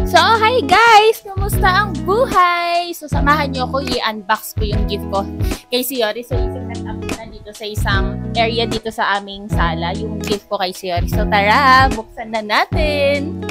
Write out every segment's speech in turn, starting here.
So, hi guys! Kumusta ang buhay? So, samahan niyo ako i-unbox ko yung gift ko kay Siyori. So, i-set up na dito sa isang area dito sa aming sala, yung gift ko kay Siyori. So, tara! Buksan na natin!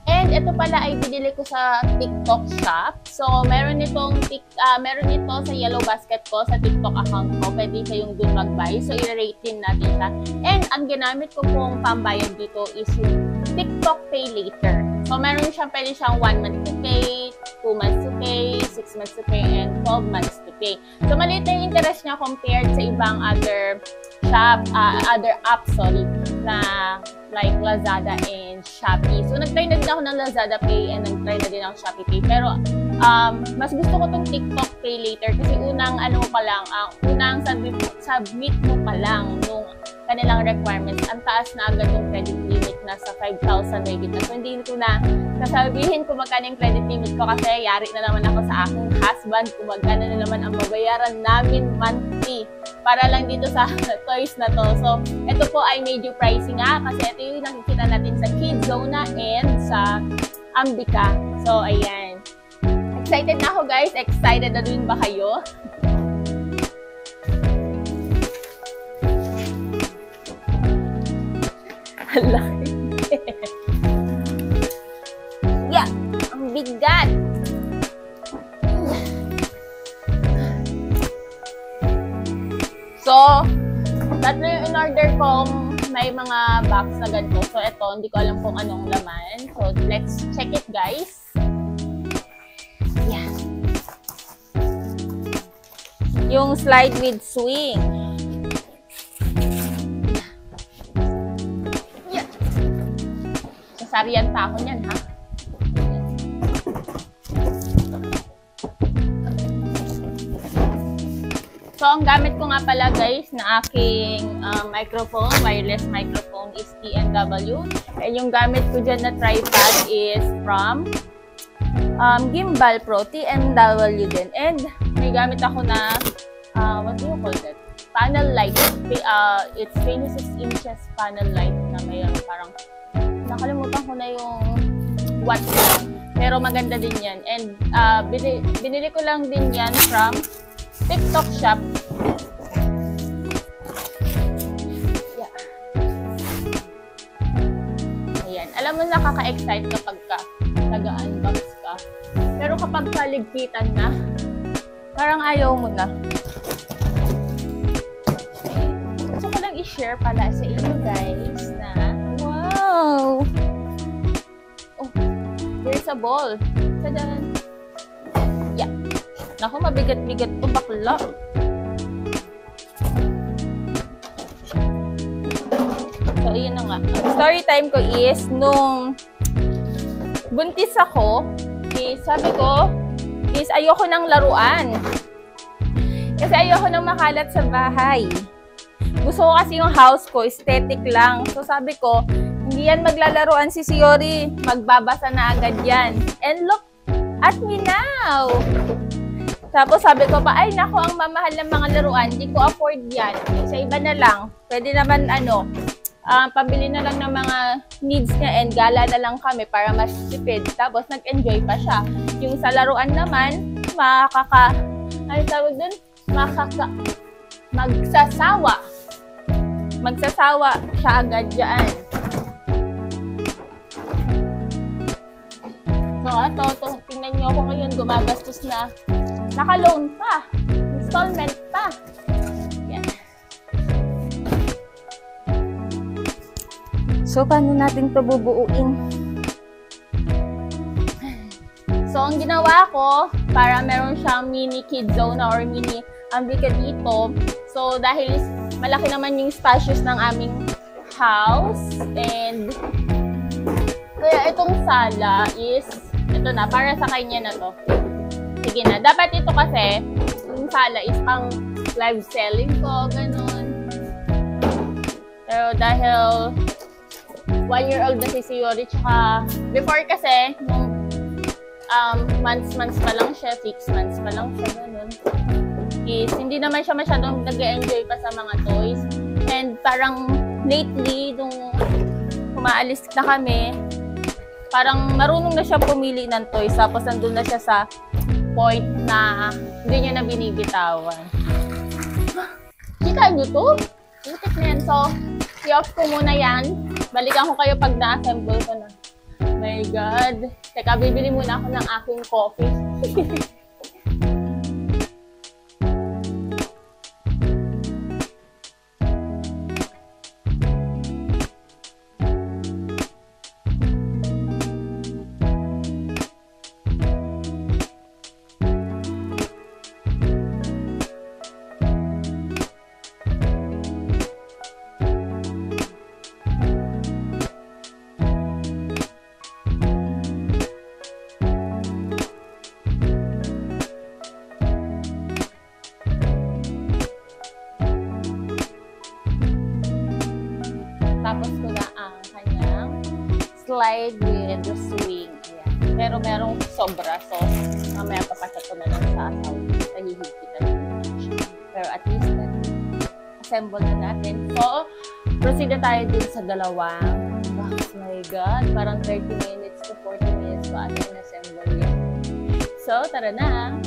And ito pala ay binili ko sa TikTok shop. So, meron ito sa yellow basket ko sa TikTok account ko. Pwede kayong dun mag-buy. So, i-rate din natin siya. And ang ginamit ko pong pambayad dito is yung TikTok Pay Later. So, meron siyang pwede siyang 1 month to pay, 2 months to pay, 6 months to pay, and 12 months to pay. So, maliit na yung interest niya compared sa ibang other apps, na like Lazada and Shopee. So, nag-try na din ako ng Lazada Pay and nag-try na din ako Shopee Pay. Pero, mas gusto ko tong TikTok Pay Later kasi unang submit mo pa lang nung kanilang requirements. Ang taas na agad yung credit limit, nasa 5,000 ringgit na. So, hindi ko na sasabihin kung magkano yung credit limit ko kasi yari na naman ako sa aking husband kung magkano na naman ang babayaran namin monthly para lang dito sa toys na to. So, ito po ay medyo pricey nga kasi ito yung nakikita natin sa Kidzona and sa Ambika. So, ayan. Excited na ako guys. Excited na rin ba kayo? Laki. Yeah, ang bigat. So, tatlo yung in-order kong may mga box na ganito. So, ito, hindi ko alam kung anong laman. So, let's check it, guys. Yeah. Yung slide with swing. Sarian pa ako niyan, ha? So, ang gamit ko nga pala, guys, na aking microphone, wireless microphone is TNW. And yung gamit ko dyan na tripod is from Gimbal Pro, TNW din. And may gamit ako na, what do you call that? Panel light. It's 26 inches panel light na mayroon parang nakalimutan ko na yung watch ko. Pero maganda din yan. And binili ko lang din yan from TikTok shop. Yeah. Ayan. Alam mo, nakaka-excite kapag nag-unbox ka. Pero kapag kaligpitan na, parang ayaw mo na. Gusto ko lang i-share pala sa inyo guys na wow! Oh, here's a ball. Tada! Yeah. Naku, mabigat-bigat to bakla. So, yun na nga. Ang story time ko is, nung buntis ako, sabi ko, ayoko ng laruan. Kasi ayoko nang makalat sa bahay. Gusto ko kasi yung house ko, aesthetic lang. So, sabi ko, hindi yan maglalaruan si Siyori. Magbabasa na agad yan. And look at me now! Tapos sabi ko pa, ay nako, ang mamahal ng mga laruan. Hindi ko afford yan. Sa iba na lang. Pwede naman pabili na lang ng mga needs niya and gala na lang kami para mas tipid. Tapos nag-enjoy pa siya. Yung sa laruan naman, magsasawa siya agad dyan. So, tingnan niyo ako ngayon, gumagastos na. Naka-loan pa. Installment pa. Yan. So, paano natin ito bubuuin? So, ang ginawa ko, para meron siyang mini Kidzona or mini Ambika dito. So, dahil malaki naman yung spacious ng aming house. And, kaya itong sala is, ito na, para sa kanya na to. Sige na. Dapat ito kasi, yung sala is pang live selling ko, ganun. Pero dahil 1-year-old na si Siyori, tsaka before kasi, nung months pa lang siya, 6 months pa lang siya, ganun. Is hindi naman siya masyadong nag-enjoy pa sa mga toys. And parang lately, nung umaalis na kami, parang marunong na siya pumili ng toys. Tapos nandun na siya sa point na hindi niya na binibitawan. Kita nyo to? Itik na yan. So, i-off ko muna yan. Balikan ko kayo pag na-assemble ko na. Oh my God. Teka, bibili muna ako ng aking coffee. Tapos ko na ang kanyang slide with the swing. Ayan. Pero merong sobra. So, mamaya papasya ko na lang sa asaw. Nahihigpitan na siya. Pero at least, assemble na natin. So, proceed na tayo dun sa dalawang box. My God, parang 30 minutes to 40 minutes pa ating assemble yan. So, tara na!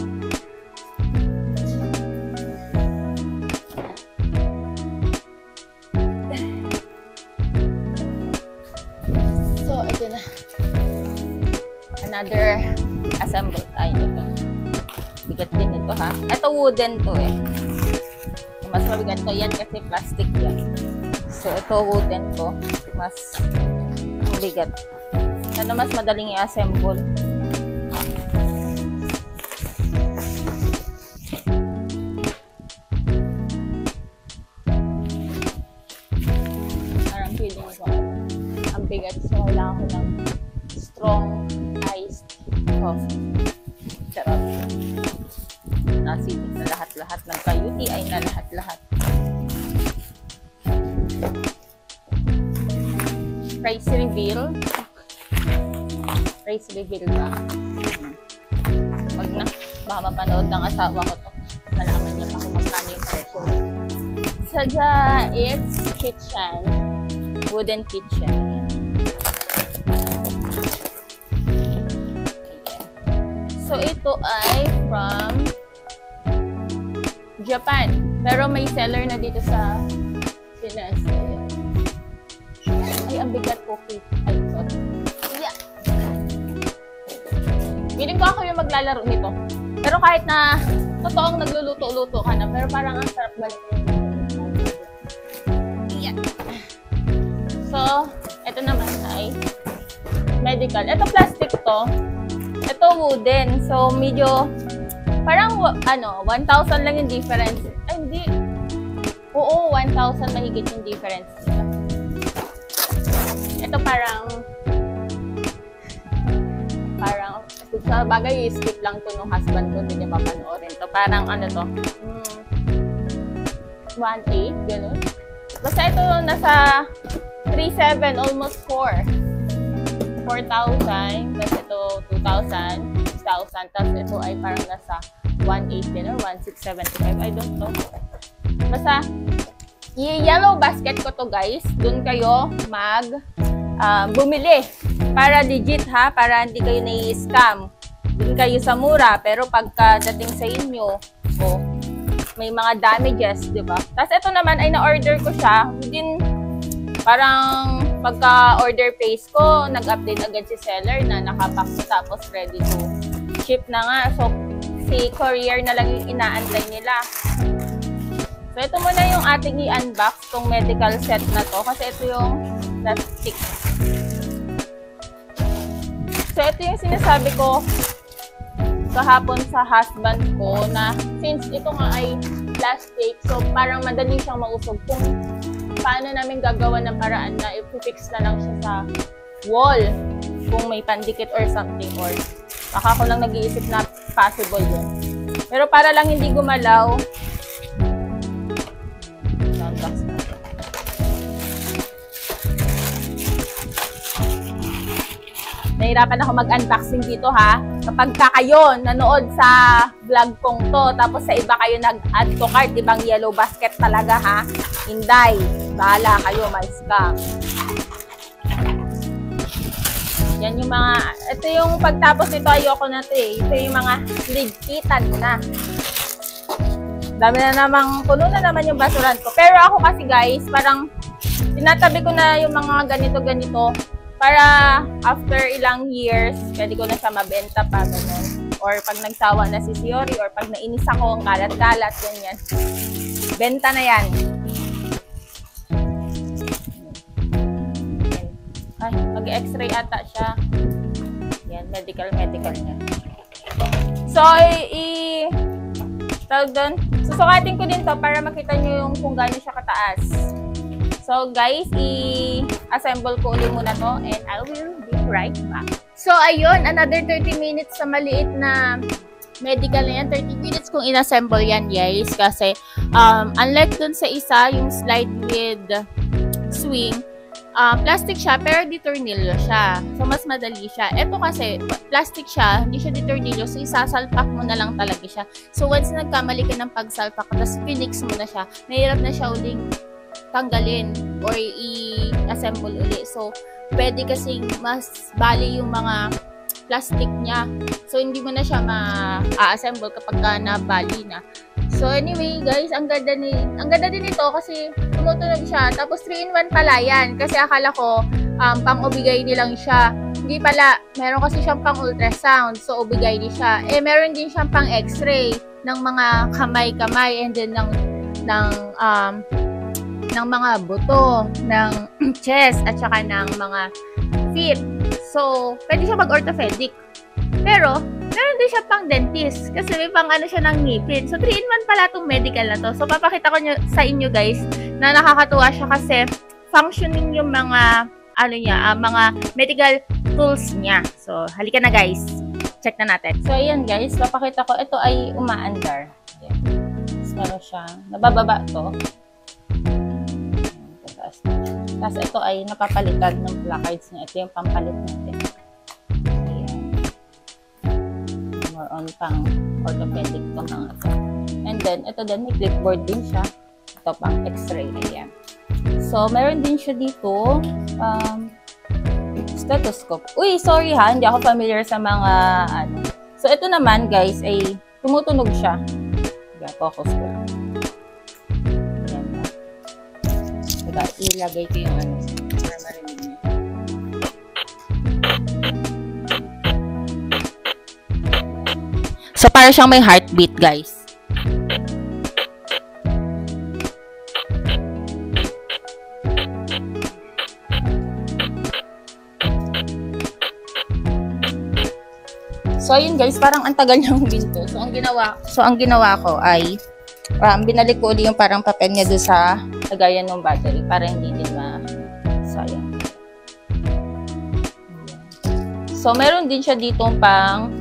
Ito na. Another assemble tayo nito. Bigat din ito ha. Ito wooden to eh. Mas mabigat to yan kasi plastic yan. So ito wooden to. Mas mabigat. Ano mas madaling i-assemble. Parang feeling ko ang bigat. So, kailangan ko ng strong iced coffee. Sarap. Nasipit na lahat-lahat. Nagka-UTI na lahat-lahat. Price reveal. Price reveal ba? Wag na. Baka mapanood ng asawa ko to. Malaman niya pa kung magkano yung presyo. Sadya, it's kitchen. Wooden kitchen. So, ito ay from Japan. Pero may seller na dito sa Pinas. Ay, ang bigat po. Ay, sorry. Yeah. Feeling ko ako yung maglalaro nito. Pero kahit na totoong nagluluto-luto ka na, pero parang ang sarap balik. Yeah. So, ito naman ay medical. Ito plastic to. Ito wooden. So, medyo parang 1,000 lang yung difference. Ay, hindi. Oo, 1,000 mahigit yung difference nila. Ito parang sa bagay, skip lang to nung husband ko. Hindi niya mapanoorin to. Parang ano to? 1,800, gano'n. Basta ito nasa 3,700, almost 4,000. Tapos ito 2,000, 6,000. Tapos ito ay parang nasa 1,800 din or 1,675. I don't know. Basta, i-yellow basket ko to guys. Doon kayo bumili. Para legit ha. Para hindi kayo nai-scam. Doon kayo sa mura. Pero pagkadating sa inyo, may mga damages, di ba? Tapos ito naman ay na-order ko siya. Within parang pagka-order place ko, nag-update agad si seller na nakapack ko tapos ready to ship na nga. So, si courier na lang yung inaantay nila. So, ito muna yung ating i-unbox, tong medical set na to. Kasi ito yung plastic. So, ito yung sinasabi ko kahapon sa husband ko na since ito nga ay plastic, so parang madali siyang mausog. Kung paano namin gagawa ng paraan na i-fix na lang siya sa wall kung may pandikit or something, or baka ako lang nag-iisip na possible yun. Pero para lang hindi gumalaw, nahirapan ako mag-unboxing dito ha. Kapag kayo nanood sa vlog kong to, tapos sa iba kayo nag-add to cart, ibang yellow basket talaga ha. Hinday, bahala kayo, may scam. Yan yung mga, ito yung pagtapos nito, ayoko na ito eh. Ito yung mga ligpitan na. Dami na namang, puno na naman yung basuran ko. Pero ako kasi guys, parang tinatabi ko na yung mga ganito-ganito para after ilang years, pwede ko na siya mabenta pa, ganun. Or pag nagsawa na si Siori, or pag nainis ako, ang kalat-kalat, ganyan. Benta na yan. Ay, mag-x-ray ata siya. Yan, medical niya. So, tawag doon, susukatin ko din to para makita nyo yung kung gaano siya kataas. So, guys, i-assemble ko ulit muna to and I will be right back. So, ayun, another 30 minutes sa maliit na medical na yan. 30 minutes kung in-assemble yan, guys. Kasi, unlike dun sa isa, yung slide with swing, plastic siya, pero di tornilyo siya. So, mas madali siya. Ito kasi, plastic siya, hindi siya di tornilyo. So, isasalpak mo na lang talaga siya. So, once nagkamali ka ng pagsalpak, tapos pinix mo na siya, mahirap na siya uling tanggalin or i-assemble uli. So, pwede kasing mas bali yung mga plastic niya. So, hindi mo na siya ma-assemble kapag ka nabali na. So, anyway, guys, ang ganda din ito kasi tumutunog siya. Tapos, 3-in-1 pala yan. Kasi akala ko, pang-obigay lang siya. Hindi pala. Meron kasi siyang pang-ultrasound. So, obigay din siya. Meron din siyang pang-x-ray ng mga kamay-kamay and then ng mga buto, ng chest, at saka ng mga feet. So, pwede siya mag-orthopedic. Pero, meron din siya pang dentist. Kasi may pang ano siya ng ngipin. So, 3-in-1 pala itong medical na to. So, papakita ko sa inyo guys na nakakatuwa siya kasi functioning yung mga mga medical tools niya. So, halika na guys. Check na natin. So, ayan guys. Papakita ko. Ito ay umaandar. Ayan. So, meron siya. Nabababa to. Tapos ito ay napapalitan ng placards niya. Ito yung pampalit natin. More on pang orthopedic to mga ito. And then, ito din, may clipboard din siya. Ito pang x-ray. Ayan. So, meron din siya dito, stethoscope. Uy, sorry ha, hindi ako familiar sa mga, So, ito naman, guys, ay tumutunog siya. Ayan, focus ko lang. Ayan. Diba, ilagay ko yung para marinig niya. So, para siyang may heartbeat, guys. So, ayun guys, parang ang tagal niyang binto. So, ang ginawa ko ay, binalik ko ulit yung parang papel niya doon sa lagayan ng battery para hindi din sayang. So, meron din siya dito pang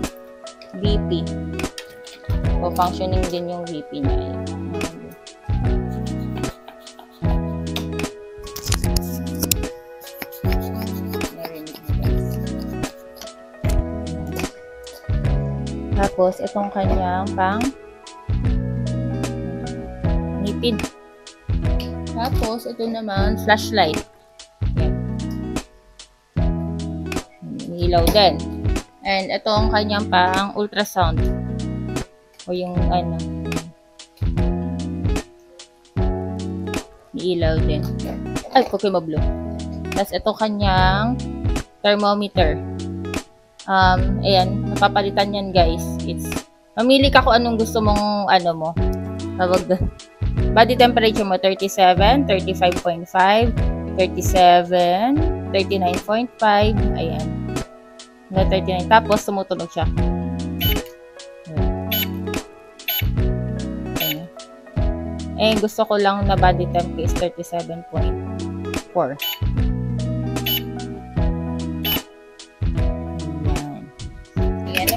BP. So, functioning din yung BP niya. Tapos, itong kanyang pang ngipin. Tapos, ito naman, flashlight. Yan. Ilaw din. And, ito ang kanyang pang ultrasound. O yung, ilaw din. Ay, Pokemon Blue. Tapos, ito kanyang thermometer. Ayan, napapalitan yan guys. Mamili ka kung anong gusto mong, tawag doon. Body temperature mo, 37, 35.5, 37, 39.5, ayan. 39, tapos tumutunog siya. Ayan. Gusto ko lang na body temp is 37.4.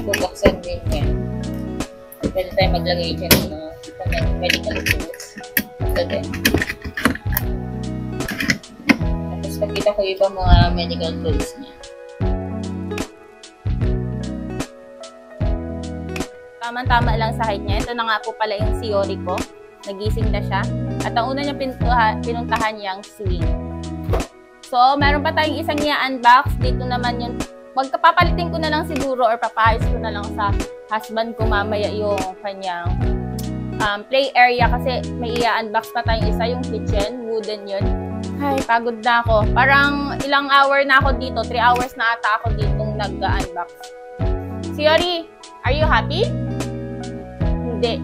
Bubuksan din yan. Pwede tayo maglagay dyan ng mga medical tools. Ito din. Tapos pagkita ko iba mga medical tools niya. Tama-tama lang sa height niya. Ito na nga po pala yung Siori ko. Nagising na siya. At ang una niya pinuntahan niyang swing. So, meron pa tayong isang i-unbox. Dito naman yung Magkapapalitin ko na lang siguro or papayos ko na lang sa husband ko mamaya yung kanyang play area kasi may i-unbox na tayong isa, yung kitchen, wooden yun. Ay, pagod na ako. Parang ilang hour na ako dito, 3 hours na ata ako ditong nag-unbox. Si Yori, are you happy? Hindi.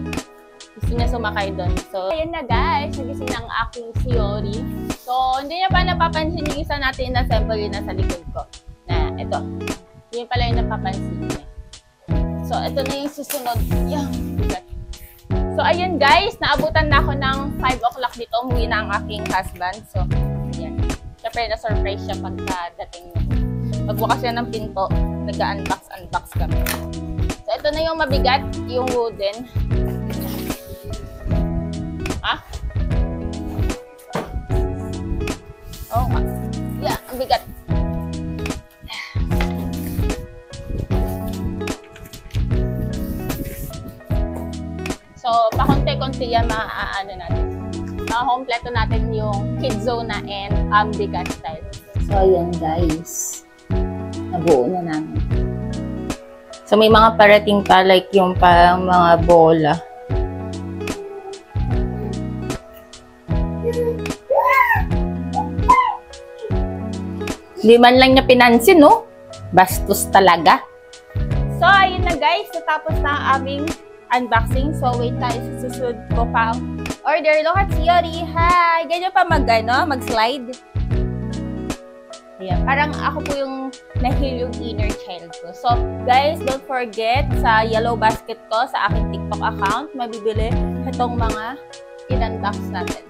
Gusto niya sumakay doon. So, ayan na guys, nagising ng aking si Yori. So, hindi niya pa napapansin yung isa natin in-assemble yun nasa likod ko. Na, ito. Yun pala yung napapansin niya. So, ito na yung susunod. Yan. So, ayun guys, naabutan na ako ng 5 o'clock dito. Umuwi na ang aking husband. So, ayan. Siyempre, na-surprise siya pagkadating niya. Pagbukas siya ng pinto, nag-unbox kami. So, ito na yung mabigat, yung wooden. Ah? Oo nga. Yeah, ang bigat. So, pakonti-konti yan maaano natin. Makakompleto natin yung Kidzona and Ambika style. So, ayan guys. Nabuo na namin. So, may mga parating pa like yung parang mga bola. Hindi man lang niya pinansin, no? Bastos talaga. So, ayun na guys. Natapos na ang aming unboxing. So, wait tayo sa susunod ko pang order. Look at si Yori. Hi! Ganyan pa mag-slide. Ayan. Parang ako po yung nahil yung inner child ko. So, guys, don't forget sa yellow basket ko, sa aking TikTok account, mabibili itong mga in-unbox natin.